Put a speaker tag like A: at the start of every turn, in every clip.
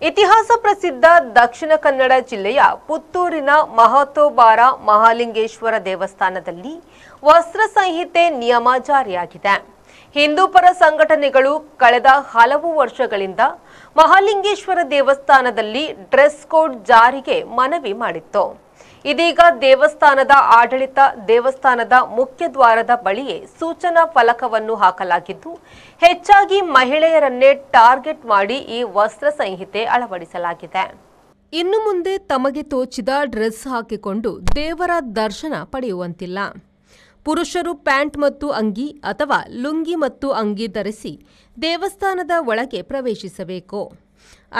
A: ಇತಿಹಾಸ ಪ್ರಸಿದ್ಧ ದಕ್ಷಿಣ ಕನ್ನಡ ಜಿಲ್ಲೆಯ ಪುತ್ತೂರಿನ ಮಹತೋಬಾರ ಮಹಾಲಿಂಗೇಶ್ವರ ದೇವಸ್ಥಾನದಲ್ಲಿ ವಸ್ತ್ರ ಸಂಹಿತೆ ನಿಯಮ ಜಾರಿಯಾಗಿದೆ. ಹಿಂದೂ ಪರ ಸಂಘಟನೆಗಳು ಕಳೆದ ಹಲವು ವರ್ಷಗಳಿಂದ ಮಹಾಲಿಂಗೇಶ್ವರ ದೇವಸ್ಥಾನದಲ್ಲಿ ಡ್ರೆಸ್ ಕೋಡ್ ಜಾರಿಗೆ ಮನವಿ ಮಾಡಿತ್ತು. ಇದೀಗ ದೇವಸ್ಥಾನದ ಆಡಳಿತ ದೇವಸ್ಥಾನದ ಮುಖ್ಯ ದ್ವಾರದ ಬಳಿಯೇ ಸೂಚನಾ ಫಲಕವನ್ನು ಹಾಕಲಾಗಿದ್ದು, ಹೆಚ್ಚಾಗಿ ಮಹಿಳೆಯರನ್ನೇ ಟಾರ್ಗೆಟ್ ಮಾಡಿ ಈ ವಸ್ತ್ರ ಸಂಹಿತೆ ಅಳವಡಿಸಲಾಗಿದೆ. ಇನ್ನು ಮುಂದೆ ತಮಗೆ ತೋಚಿದ ಡ್ರೆಸ್ ಹಾಕಿಕೊಂಡು ದೇವರ ದರ್ಶನ ಪಡೆಯುವಂತಿಲ್ಲ. ಪುರುಷರು ಪ್ಯಾಂಟ್ ಮತ್ತು ಅಂಗಿ ಅಥವಾ ಲುಂಗಿ ಮತ್ತು ಅಂಗಿ ಧರಿಸಿ ದೇವಸ್ಥಾನದ ಒಳಗೆ ಪ್ರವೇಶಿಸಬೇಕು.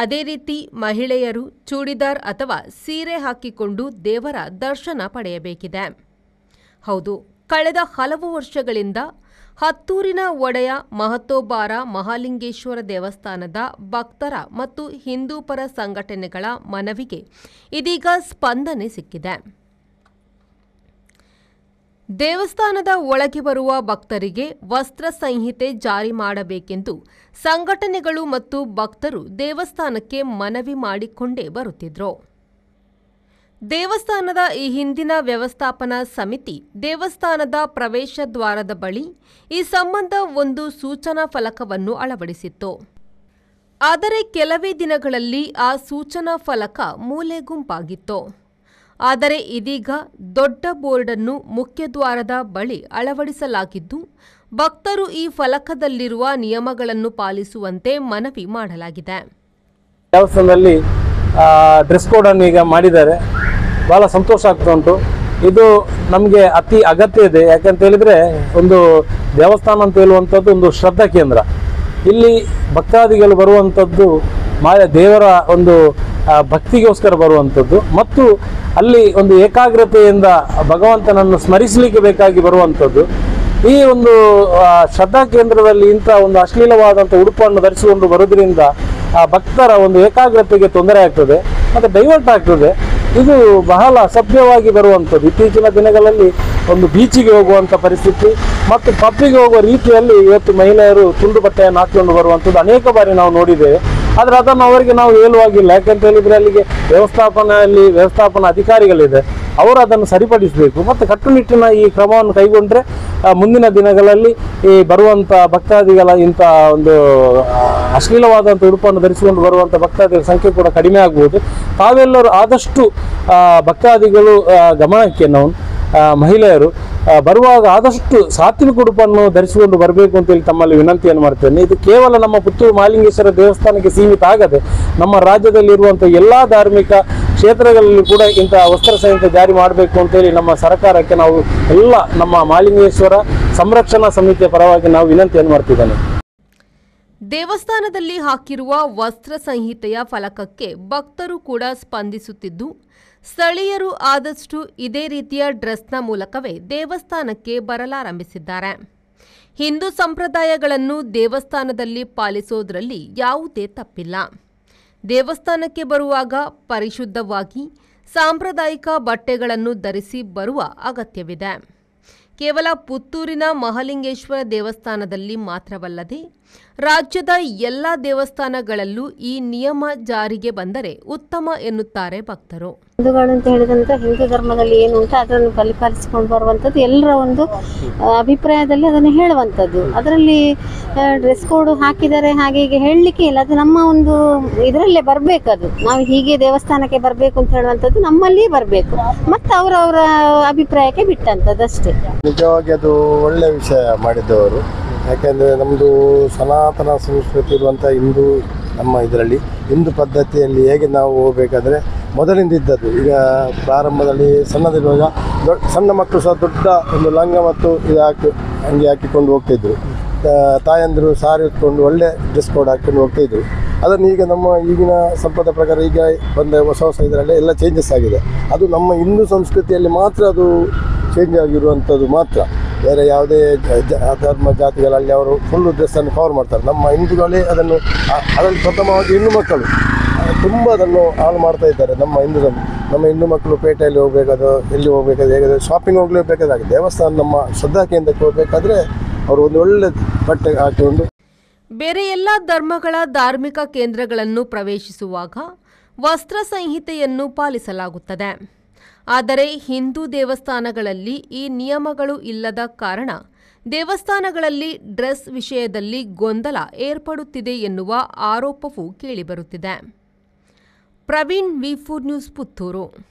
A: ಅದೇ ರೀತಿ ಮಹಿಳೆಯರು ಚೂಡಿದಾರ್ ಅಥವಾ ಸೀರೆ ಹಾಕಿಕೊಂಡು ದೇವರ ದರ್ಶನ ಪಡೆಯಬೇಕಿದೆ. ಹೌದು, ಕಳೆದ ಹಲವು ವರ್ಷಗಳಿಂದ ಹತ್ತೂರಿನ ಒಡೆಯ ಮಹತೋಬಾರ ಮಹಾಲಿಂಗೇಶ್ವರ ದೇವಸ್ಥಾನದ ಭಕ್ತರ ಮತ್ತು ಹಿಂದೂ ಪರ ಸಂಘಟನೆಗಳ ಮನವಿಗೆ ಇದೀಗ ಸ್ಪಂದನೆ ಸಿಕ್ಕಿದೆ. ದೇವಸ್ಥಾನದ ಒಳಗೆ ಬರುವ ಭಕ್ತರಿಗೆ ವಸ್ತ್ರ ಸಂಹಿತೆ ಜಾರಿ ಮಾಡಬೇಕೆಂದು ಸಂಘಟನೆಗಳು ಮತ್ತು ಭಕ್ತರು ದೇವಸ್ಥಾನಕ್ಕೆ ಮನವಿ ಮಾಡಿಕೊಂಡೇ ಬರುತ್ತಿದ್ರು. ದೇವಸ್ಥಾನದ ಈ ಹಿಂದಿನ ವ್ಯವಸ್ಥಾಪನಾ ಸಮಿತಿ ದೇವಸ್ಥಾನದ ಪ್ರವೇಶ ದ್ವಾರದ ಬಳಿ ಈ ಸಂಬಂಧ ಒಂದು ಸೂಚನಾ ಫಲಕವನ್ನು ಅಳವಡಿಸಿತ್ತು. ಆದರೆ ಕೆಲವೇ ದಿನಗಳಲ್ಲಿ ಆ ಸೂಚನಾ ಫಲಕ ಮೂಲೆ ಗುಂಪಾಗಿತ್ತು. ಆದರೆ ಇದೀಗ ದೊಡ್ಡ ಬೋರ್ಡ್ ಅನ್ನು ಮುಖ್ಯ ದ್ವಾರದ ಬಳಿ ಅಳವಡಿಸಲಾಗಿದ್ದು, ಭಕ್ತರು ಈ ಫಲಕದಲ್ಲಿರುವ ನಿಯಮಗಳನ್ನು ಪಾಲಿಸುವಂತೆ ಮನವಿ ಮಾಡಲಾಗಿದೆ.
B: ದೇವಸ್ಥಾನದಲ್ಲಿ ಡ್ರೆಸ್ ಕೋಡ್ ಅನ್ನು ಈಗ ಮಾಡಿದ್ದಾರೆ. ಬಹಳ ಸಂತೋಷ ಆಗ್ತಾ ಉಂಟು. ಇದು ನಮಗೆ ಅತಿ ಅಗತ್ಯ ಇದೆ. ಯಾಕಂತ ಹೇಳಿದ್ರೆ ಒಂದು ದೇವಸ್ಥಾನ ಅಂತ ಹೇಳುವಂಥದ್ದು ಒಂದು ಶ್ರದ್ಧಾ ಕೇಂದ್ರ. ಇಲ್ಲಿ ಭಕ್ತಾದಿಗಳು ಬರುವಂಥದ್ದು ದೇವರ ಒಂದು ಭಕ್ತಿಗೋಸ್ಕರ ಬರುವಂಥದ್ದು ಮತ್ತು ಅಲ್ಲಿ ಒಂದು ಏಕಾಗ್ರತೆಯಿಂದ ಭಗವಂತನನ್ನು ಸ್ಮರಿಸಲಿಕ್ಕೆ ಬೇಕಾಗಿ ಬರುವಂಥದ್ದು. ಈ ಒಂದು ಶ್ರದ್ಧಾ ಕೇಂದ್ರದಲ್ಲಿ ಇಂಥ ಒಂದು ಅಶ್ಲೀಲವಾದಂಥ ಉಡುಪನ್ನು ಧರಿಸಿಕೊಂಡು ಬರೋದ್ರಿಂದ ಆ ಭಕ್ತರ ಒಂದು ಏಕಾಗ್ರತೆಗೆ ತೊಂದರೆ ಆಗ್ತದೆ ಮತ್ತು ಡೈವರ್ಟ್ ಆಗ್ತದೆ. ಇದು ಬಹಳ ಅಸಭ್ಯವಾಗಿ ಬರುವಂಥದ್ದು. ಇತ್ತೀಚಿನ ದಿನಗಳಲ್ಲಿ ಒಂದು ಬೀಚಿಗೆ ಹೋಗುವಂಥ ಪರಿಸ್ಥಿತಿ ಮತ್ತು ಪಬ್ಬಿಗೆ ಹೋಗುವ ರೀತಿಯಲ್ಲಿ ಇವತ್ತು ಮಹಿಳೆಯರು ತುಂಡು ಬಟ್ಟೆಯನ್ನು ಹಾಕಿಕೊಂಡು ಬರುವಂಥದ್ದು ಅನೇಕ ಬಾರಿ ನಾವು ನೋಡಿದ್ದೇವೆ. ಆದರೆ ಅದನ್ನು ಅವರಿಗೆ ನಾವು ಹೇಳುವಾಗಿಲ್ಲ. ಯಾಕಂತ ಹೇಳಿದರೆ ಅಲ್ಲಿಗೆ ವ್ಯವಸ್ಥಾಪನಾ ಅಧಿಕಾರಿಗಳಿದೆ, ಅವರು ಅದನ್ನು ಸರಿಪಡಿಸಬೇಕು ಮತ್ತು ಕಟ್ಟುನಿಟ್ಟಿನ ಈ ಕ್ರಮವನ್ನು ಕೈಗೊಂಡ್ರೆ ಮುಂದಿನ ದಿನಗಳಲ್ಲಿ ಈ ಬರುವಂಥ ಭಕ್ತಾದಿಗಳ ಇಂಥ ಒಂದು ಅಶ್ಲೀಲವಾದಂಥ ಉಡುಪನ್ನು ಧರಿಸಿಕೊಂಡು ಬರುವಂಥ ಭಕ್ತಾದಿಗಳ ಸಂಖ್ಯೆ ಕೂಡ ಕಡಿಮೆ ಆಗ್ಬೋದು. ತಾವೆಲ್ಲರೂ ಆದಷ್ಟು ಭಕ್ತಾದಿಗಳು ಗಮನಕ್ಕೆ ನಾವು ಮಹಿಳೆಯರು ಬರುವಾಗ ಆದಷ್ಟು ಸಾತ್ವಿಕ ಉಡುಪನ್ನು ಧರಿಸಿಕೊಂಡು ಬರಬೇಕು ಅಂತೇಳಿ ತಮ್ಮಲ್ಲಿ ವಿನಂತಿಯನ್ನು ಮಾಡ್ತೇನೆ. ಇದು ಕೇವಲ ನಮ್ಮ ಪುತ್ತೂರು ಮಹಾಲಿಂಗೇಶ್ವರ ದೇವಸ್ಥಾನಕ್ಕೆ ಸೀಮಿತ ಆಗದೆ ನಮ್ಮ ರಾಜ್ಯದಲ್ಲಿರುವಂಥ ಎಲ್ಲ ಧಾರ್ಮಿಕ ಕ್ಷೇತ್ರಗಳಲ್ಲಿ ಕೂಡ ಇಂಥ ವಸ್ತ್ರ ಸಂಹಿತೆ ಜಾರಿ ಮಾಡಬೇಕು ಅಂತೇಳಿ ನಮ್ಮ ಸರ್ಕಾರಕ್ಕೆ ನಾವು ಎಲ್ಲ ನಮ್ಮ ಮಹಾಲಿಂಗೇಶ್ವರ ಸಂರಕ್ಷಣಾ ಸಮಿತಿಯ ಪರವಾಗಿ ನಾವು ವಿನಂತಿಯನ್ನು ಮಾಡ್ತಿದ್ದೇನೆ.
A: ದೇವಸ್ಥಾನದಲ್ಲಿ ಹಾಕಿರುವ ವಸ್ತ್ರ ಸಂಹಿತೆಯ ಫಲಕಕ್ಕೆ ಭಕ್ತರು ಕೂಡ ಸ್ಪಂದಿಸುತ್ತಿದ್ದು, ಸ್ಥಳೀಯರು ಆದಷ್ಟು ಇದೇ ರೀತಿಯ ಡ್ರೆಸ್ನ ಮೂಲಕವೇ ದೇವಸ್ಥಾನಕ್ಕೆ ಬರಲಾರಂಭಿಸಿದ್ದಾರೆ. ಹಿಂದೂ ಸಂಪ್ರದಾಯಗಳನ್ನು ದೇವಸ್ಥಾನದಲ್ಲಿ ಪಾಲಿಸೋದ್ರಲ್ಲಿ ಯಾವುದೇ ತಪ್ಪಿಲ್ಲ. ದೇವಸ್ಥಾನಕ್ಕೆ ಬರುವಾಗ ಪರಿಶುದ್ಧವಾಗಿ ಸಾಂಪ್ರದಾಯಿಕ ಬಟ್ಟೆಗಳನ್ನು ಧರಿಸಿ ಬರುವ ಅಗತ್ಯವಿದೆ. ಕೇವಲ ಪುತ್ತೂರಿನ ಮಹಾಲಿಂಗೇಶ್ವರ ದೇವಸ್ಥಾನದಲ್ಲಿ ಮಾತ್ರವಲ್ಲದೆ ರಾಜ್ಯದ ಎಲ್ಲ ದೇವಸ್ಥಾನಗಳಲ್ಲೂ ಈ ನಿಯಮ ಜಾರಿಗೆ ಬಂದರೆ ಉತ್ತಮ ಎನ್ನುತ್ತಾರೆ ಭಕ್ತರು.
C: ಹಿಂದೂಗಳು ಅಂತ ಹೇಳಿದಂತ ಹಿಂದೂ ಧರ್ಮದಲ್ಲಿ ಏನು ಉಂಟು ಅದನ್ನು ಪರಿಪಾಲಿಸಿಕೊಂಡು ಬರುವಂಥದ್ದು ಎಲ್ಲರ ಒಂದು ಅಭಿಪ್ರಾಯದಲ್ಲಿ ಅದನ್ನು ಹೇಳುವಂಥದ್ದು. ಅದರಲ್ಲಿ ಡ್ರೆಸ್ ಕೋಡ್ ಹಾಕಿದರೆ ಹಾಗೆ ಹೀಗೆ ಹೇಳಲಿಕ್ಕೆ ಇಲ್ಲ. ಅದು ನಮ್ಮ ಒಂದು ಇದರಲ್ಲೇ ಬರಬೇಕು. ಅದು ನಾವು ಹೀಗೆ ದೇವಸ್ಥಾನಕ್ಕೆ ಬರಬೇಕು ಅಂತ ಹೇಳುವಂಥದ್ದು ನಮ್ಮಲ್ಲಿಯೇ ಬರಬೇಕು ಮತ್ತು ಅವರವರ ಅಭಿಪ್ರಾಯಕ್ಕೆ ಬಿಟ್ಟಂಥದ್ದು ಅಷ್ಟೇ.
D: ನಿಜವಾಗಿ ಅದು ಒಳ್ಳೆಯ ವಿಷಯ ಮಾಡಿದ್ದವರು. ಯಾಕೆಂದರೆ ನಮ್ಮದು ಸನಾತನ ಸಂಸ್ಕೃತಿ ಇರುವಂಥ ನಮ್ಮ ಇದರಲ್ಲಿ ಹಿಂದೂ ಪದ್ಧತಿಯಲ್ಲಿ ಹೇಗೆ ನಾವು ಹೋಗಬೇಕಾದ್ರೆ ಮೊದಲಿಂದ ಇದ್ದದ್ದು. ಈಗ ಪ್ರಾರಂಭದಲ್ಲಿ ಸಣ್ಣದಿರುವಾಗ ಸಣ್ಣ ಮಕ್ಕಳು ಸಹ ದೊಡ್ಡ ಒಂದು ಲಂಗ ಮತ್ತು ಅಂಗಿ ಹಾಕಿಕೊಂಡು ಹೋಗ್ತಿದ್ರು. ತಾಯಂದಿರು ಸಾರಿ ಹೊತ್ಕೊಂಡು ಒಳ್ಳೆ ಡ್ರೆಸ್ ಕೋಡ್ ಹಾಕಿಕೊಂಡು ಹೋಗ್ತಾಯಿದ್ರು. ಅದನ್ನು ಈಗ ನಮ್ಮ ಈಗಿನ ಸಂಪ್ರದಾಯ ಪ್ರಕಾರ ಈಗ ಬಂದ ಹೊಸ ಇದರಲ್ಲಿ ಎಲ್ಲ ಚೇಂಜಸ್ ಆಗಿದೆ. ಅದು ನಮ್ಮ ಹಿಂದೂ ಸಂಸ್ಕೃತಿಯಲ್ಲಿ ಮಾತ್ರ ಅದು ಚೇಂಜ್ ಆಗಿರುವಂಥದ್ದು ಮಾತ್ರ. ಬೇರೆ ಯಾವುದೇ ಧರ್ಮ ಜಾತಿಗಳಲ್ಲಿ ಅವರು ಫುಲ್ಲು ಡ್ರೆಸ್ಸನ್ನು ಕವರ್ ಮಾಡ್ತಾರೆ. ನಮ್ಮ ಹಿಂದೂಗಳೇ ಅದರಲ್ಲಿ ಪ್ರಥಮವಾಗಿ ಹೆಣ್ಣು ಮಕ್ಕಳು ತುಂಬ ಅದನ್ನು ಹಾಳು ಮಾಡ್ತಾ ಇದ್ದಾರೆ. ನಮ್ಮ ಹಿಂದೂ ಮಕ್ಕಳು ಪೇಟೆಯಲ್ಲಿ ಹೋಗಬೇಕಾದ್ರೆ ಎಲ್ಲಿ ಹೋಗಬೇಕಾದ್ರೆ ಹೇಗಾದರೆ ಶಾಪಿಂಗ್ ಹೋಗಲೇಬೇಕಾದ್ರೆ ದೇವಸ್ಥಾನ ನಮ್ಮ ಶ್ರದ್ಧಾ ಕೇಂದ್ರಕ್ಕೆ ಹೋಗಬೇಕಾದ್ರೆ ಅವರು ಒಂದು ಒಳ್ಳೆ ಬಟ್ಟೆ ಹಾಕಿಕೊಂಡು
A: ಬೇರೆ ಎಲ್ಲ ಧರ್ಮಗಳ ಧಾರ್ಮಿಕ ಕೇಂದ್ರಗಳನ್ನು ಪ್ರವೇಶಿಸುವಾಗ ವಸ್ತ್ರ ಸಂಹಿತೆಯನ್ನು ಪಾಲಿಸಲಾಗುತ್ತದೆ. ಆದರೆ ಹಿಂದೂ ದೇವಸ್ಥಾನಗಳಲ್ಲಿ ಈ ನಿಯಮಗಳು ಇಲ್ಲದ ಕಾರಣ ದೇವಸ್ಥಾನಗಳಲ್ಲಿ ಡ್ರೆಸ್ ವಿಷಯದಲ್ಲಿ ಗೊಂದಲ ಏರ್ಪಡುತ್ತಿದೆ ಎನ್ನುವ ಆರೋಪವೂ ಕೇಳಿಬರುತ್ತಿದೆ. ಪ್ರವೀಣ್, ವಿ4 ನ್ಯೂಸ್, ಪುತ್ತೂರು.